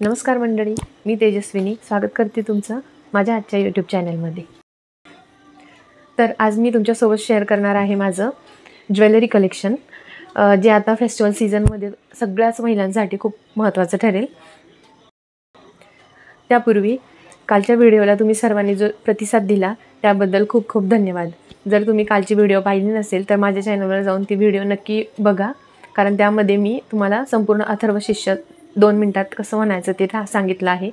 नमस्कार मंडळी, मी तेजस्विनी स्वागत करते तुमचं माझ्या आजच्या यूट्यूब चॅनलमध्ये। तर आज मी तुमच्यासोबत शेअर करणार आहे माझं ज्वेलरी कलेक्शन, जे आता फेस्टिवल सीझनमध्ये सगळ्याच महिलांसाठी खूप महत्त्वाचं ठरेल। त्यापूर्वी कालच्या व्हिडिओला तुम्ही सर्वांनी जो प्रतिसाद दिला त्याबद्दल खूप खूप धन्यवाद। जर तुम्ही कालची व्हिडिओ पाहिली नसेल तर माझ्या चॅनलवर जाऊन ती व्हिडिओ नक्की बघा, कारण त्यामध्ये मी तुम्हाला संपूर्ण अथर्व शिष्य 2 मिनिटात कसं म्हणायचं ते सांगितलं आहे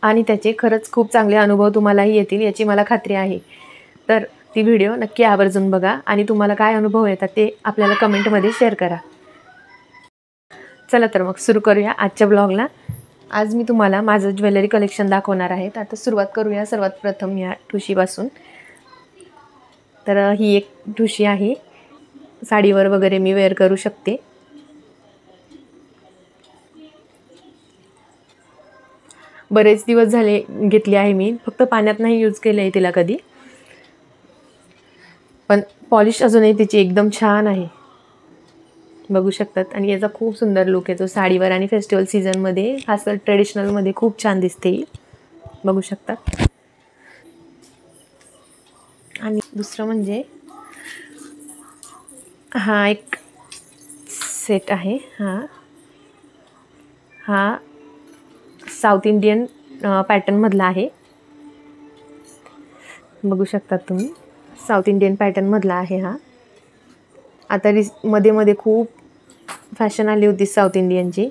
आणि त्याचे खरंच खूप चांगले अनुभव तुम्हालाही येतील याची मला खात्री आहे। तर ती व्हिडिओ नक्की आवर्जून बघा आणि तुम्हाला काय अनुभव येतात ते आपल्याला कमेंटमध्ये शेअर करा। चला तर मग सुरू करूया आजच्या ब्लॉगला। आज मी तुम्हाला माझं ज्वेलरी कलेक्शन दाखवणार आहे। तर आता सुरुवात करूया सर्वात प्रथम या ठुशीपासून। तर ही एक ठुशी आहे, साडीवर वगैरे मी वेअर करू शकते। बरेच दिवस झाले घेतली आहे मी, फक्त पाण्यात नाही यूज केलं आहे तिला कधी, पण पॉलिश अजूनही तिची एकदम छान आहे, बघू शकतात। आणि याचा खूप सुंदर लुक येतो साडीवर आणि फेस्टिवल सीझनमध्ये, खासकर ट्रेडिशनलमध्ये खूप छान दिसते, बघू शकतात। आणि दुसरं म्हणजे हा एक सेट आहे, हा साऊथ इंडियन पॅटर्न मधला आहे, बघू शकतात तुम्ही, साऊथ इंडियन पॅटर्न मधला आहे हा। आता मध्ये मध्ये खूप फॅशन आली होती साऊथ इंडियनची।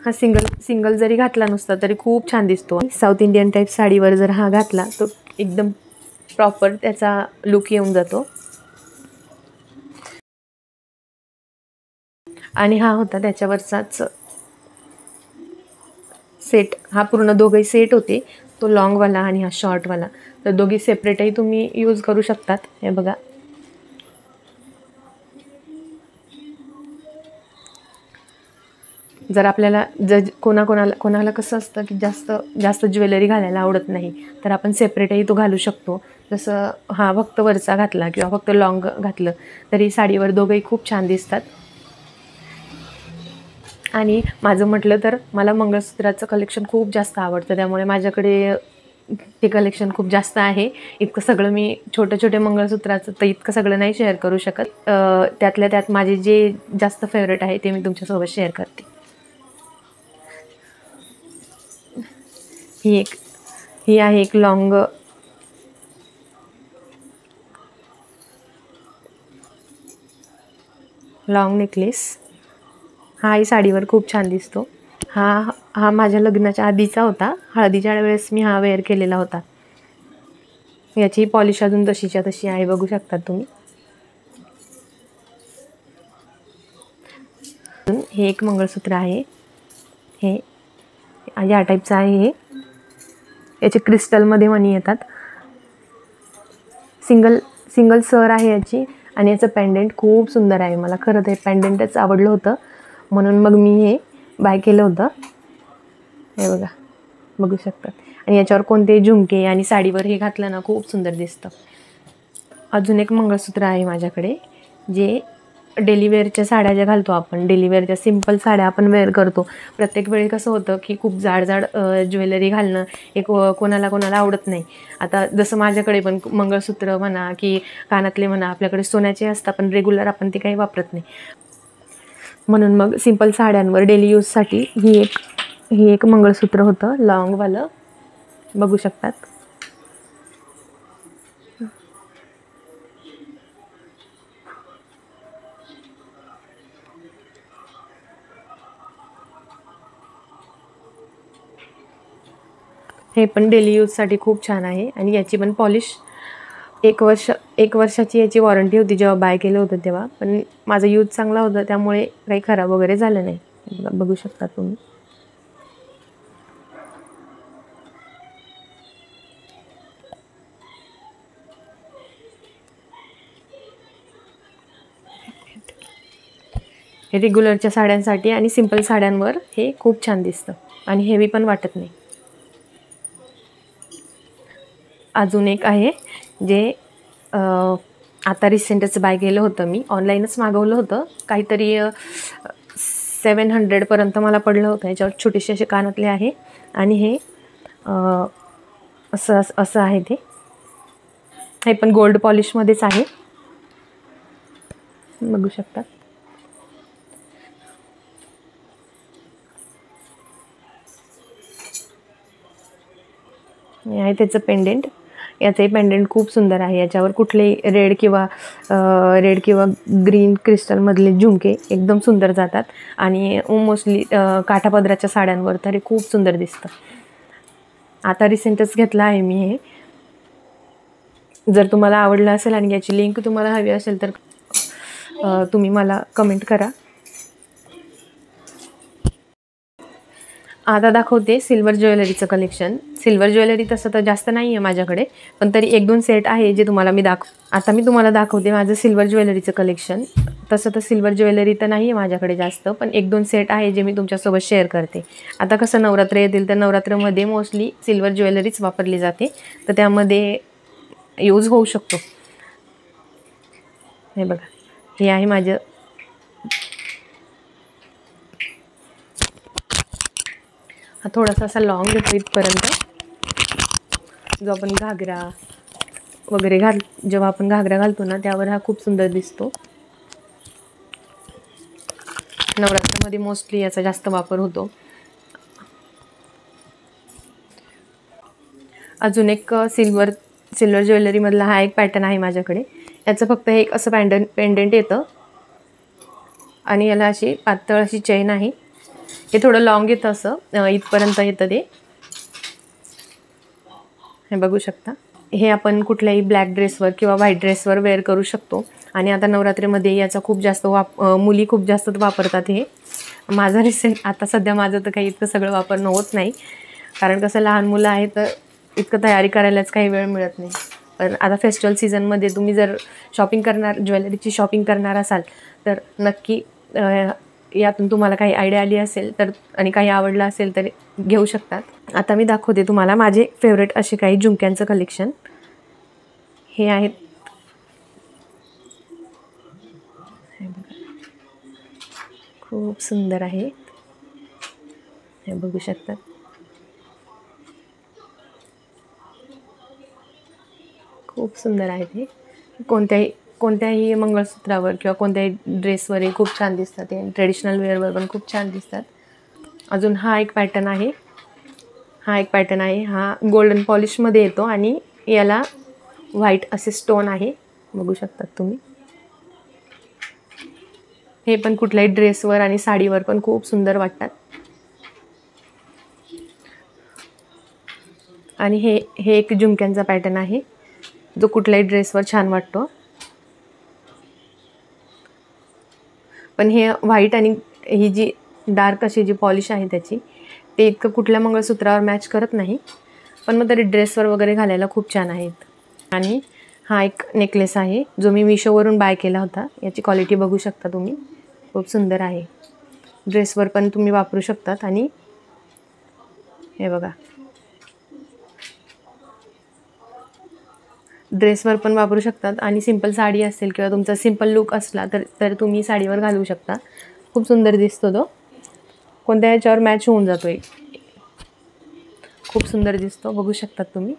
हा सिंगल जरी घातला नुसता तरी खूप छान दिसतो। साऊथ इंडियन टाइप साडीवर जर हा घातला तो एकदम प्रॉपर त्याचा लुक येऊन जातो। आणि हा होता त्याच्यावरचाच सेट, हा पूर्ण दोघे सेट होते, तो लॉंग वाला आणि हा शॉर्ट वाला। तर दोघी सेपरेटही तुम्ही यूज करू शकतात, हे बघा। जर आपल्याला कोणाला कसं असतं की जास्त ज्वेलरी घालायला आवडत नाही, तर आपण सेपरेटही तो घालू शकतो। जसं हा फक्त वरचा घातला किंवा फक्त लॉंग घातलं तरी साडीवर दोघेही खूप छान दिसतात। आणि माझं म्हटलं तर मला मंगळसूत्राचं कलेक्शन खूप जास्त आवडतं, त्यामुळे माझ्याकडे ते कलेक्शन खूप जास्त आहे। इतकं सगळं मी छोटे मंगळसूत्राचं तर इतकं सगळं नाही शेअर करू शकत। त्यातल्या त्यात माझे जे जास्त फेवरेट आहे ते मी तुमच्यासोबत शेअर करते। ही आहे एक लॉंग नेकलेस, हाही साडीवर खूप छान दिसतो। हा माझ्या लग्नाच्या आधीचा होता, हळदीच्या वेळेस मी हा वेअर केलेला होता। याची पॉलिश अजून तशीच्या तशी आहे, बघू शकता तुम्ही। हे एक मंगळसूत्र आहे, हे या टाईपचं आहे। हे याचे क्रिस्टलमध्ये मणी येतात, सिंगल सर आहे याची। आणि याचं पेंडेंट खूप सुंदर आहे, मला खरं ते पेंडेंटच आवडलं होतं म्हणून मग मी हे बाय केलं होतं, हे बघा, बघू शकतात। आणि याच्यावर कोणते झुमके आणि साडीवर हे घातलं ना खूप सुंदर दिसतं। अजून एक मंगळसूत्र आहे माझ्याकडे, जे डेली वेअरच्या साड्या ज्या घालतो आपण, डेली वेअरच्या सिंपल साड्या आपण वेअर करतो, प्रत्येक वेळी कसं होतं की खूप जाड ज्वेलरी घालणं एक कोणाला आवडत नाही। आता जसं माझ्याकडे पण मंगळसूत्र म्हणा की कानातले म्हणा आपल्याकडे सोन्याचे असतात, पण रेग्युलर आपण ते काही वापरत नाही, म्हणून मग सिंपल साड्यांवर डेली यूजसाठी ही एक मंगळसूत्र होतं लॉंगवालं, बघू शकतात। हे पण डेली यूजसाठी खूप छान आहे। आणि याची पण पॉलिश 1 वर्षाची याची वॉरंटी होती जेव्हा बाय केलं होतं तेव्हा, पण माझा यूज चांगला होता त्यामुळे काही खराब वगैरे झालं नाही, बघू शकता तुम्ही। हे रेग्युलरच्या साड्यांसाठी आणि सिंपल साड्यांवर हे खूप छान दिसतं आणि हेवी पण वाटत नाही। अजून एक आहे जे आता रिसेंटच बाय केलं होतं, मी ऑनलाईनच मागवलं होतं, काहीतरी 700पर्यंत मला पडलं होतं. याच्यावर छोटेसे असे कानातले आहे आणि हे असं आहे. हे पण गोल्ड पॉलिशमध्येच आहे, बघू शकता. हे आहे त्याचं पेंडेंट. याचंही पेंडेंट खूप सुंदर आहे. याच्यावर कुठलेही रेड किंवा ग्रीन क्रिस्टलमधले झुमके एकदम सुंदर जातात आणि मोस्टली काठापदराच्या साड्यांवर तर हे खूप सुंदर दिसतं. आता रिसेंटच घेतलं आहे मी हे. जर तुम्हाला आवडलं असेल आणि याची लिंक तुम्हाला हवी असेल तर तुम्ही मला कमेंट करा. आता दाखवते सिल्वर ज्वेलरीचं कलेक्शन. सिल्वर ज्वेलरी तसं तर जास्त नाही आहे माझ्याकडे, पण तरी 1-2 सेट आहे जे तुम्हाला मी आता मी तुम्हाला दाखवते माझं सिल्वर ज्वेलरीचं कलेक्शन. तसं तर सिल्वर ज्वेलरी तर नाही आहे माझ्याकडे जास्त, पण 1-2 सेट आहे जे मी तुमच्यासोबत शेअर करते. आता कसं नवरात्र येतील तर नवरात्रमध्ये मोस्टली सिल्वर ज्वेलरीच वापरली जाते, तर त्यामध्ये यूज होऊ शकतो. हे बघा, हे आहे माझं हा थोडासा असा लॉंग घेतो इथपर्यंत. जो आपण घागरा वगैरे जेव्हा आपण घागरा घालतो ना त्यावर हा खूप सुंदर दिसतो. नवरात्रामध्ये मोस्टली याचा जास्त वापर होतो. अजून एक सिल्वर ज्वेलरीमधला हा एक पॅटर्न आहे माझ्याकडे. याचं फक्त एक असं पेंडेंट येतं आणि याला अशी पातळ अशी चेन आहे. हे थोडं लॉंग येतं, असं इथपर्यंत येतं ते. हे बघू शकता. हे आपण कुठल्याही ब्लॅक ड्रेसवर किंवा व्हाईट ड्रेसवर वेअर करू शकतो आणि आता नवरात्रीमध्ये याचा खूप जास्त मुली खूप जास्त वापरतात. हे माझं आता सध्या माझं तर काही इतकं सगळं वापरणं होत नाही, कारण कसं लहान मुलं आहे तर इतकं तयारी करायलाच काही वेळ मिळत नाही. पण आता फेस्टिवल सीझनमध्ये तुम्ही जर ज्वेलरीची शॉपिंग करणार असाल तर नक्की यातून तुम्हाला काही आयडिया आली असेल तर आणि काही आवडलं असेल तर घेऊ शकतात. आता मी दाखवते तुम्हाला माझे फेवरेट असे काही झुमक्यांचं कलेक्शन. हे आहेत, खूप सुंदर आहे. हे बघू शकतात. खूप सुंदर आहे ते. कोणत्याही मंगळसूत्रावर किंवा कोणत्याही ड्रेसवर खूप छान दिसतात. ते ट्रेडिशनल वेअरवर पण खूप छान दिसतात. अजून हा एक पॅटर्न आहे. हा गोल्डन पॉलिशमध्ये येतो आणि याला व्हाईट असे स्टोन आहे, बघू शकतात तुम्ही. हे पण कुठल्याही ड्रेसवर आणि साडीवर पण खूप सुंदर वाटतात. आणि हे एक झुमक्यांचा पॅटर्न आहे जो कुठल्याही ड्रेसवर छान वाटतो. पण हे व्हाईट आणि ही जी डार्क अशी जी पॉलिश आहे त्याची, ते इतकं कुठल्या मंगळसूत्रावर मॅच करत नाही, पण मग तरी ड्रेसवर वगैरे घालायला खूप छान आहेत. आणि हा एक नेकलेस आहे जो मी मिशोवरून बाय केला होता. याची क्वालिटी बघू शकता तुम्ही, खूप सुंदर आहे. ड्रेसवर पण तुम्ही वापरू शकतात. आणि हे बघा, ड्रेसवर पण वापरू शकतात आणि सिंपल साडी असेल किंवा तुमचा सिंपल लुक असला तर तुम्ही साडीवर घालू शकता. खूप सुंदर दिसतो तो, कोणत्या ह्याच्यावर मॅच होऊन जातो. खूप सुंदर दिसतो, बघू शकतात तुम्ही.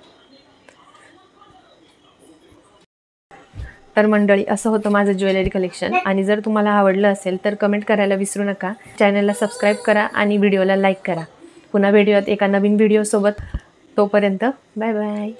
तर मंडळी, असं होतं माझं ज्वेलरी कलेक्शन. आणि जर तुम्हाला आवडलं असेल तर कमेंट करायला विसरू नका. चॅनलला सबस्क्राईब करा आणि व्हिडिओला लाईक करा. पुन्हा भेटूयात एका नवीन व्हिडिओसोबत. तोपर्यंत बाय बाय.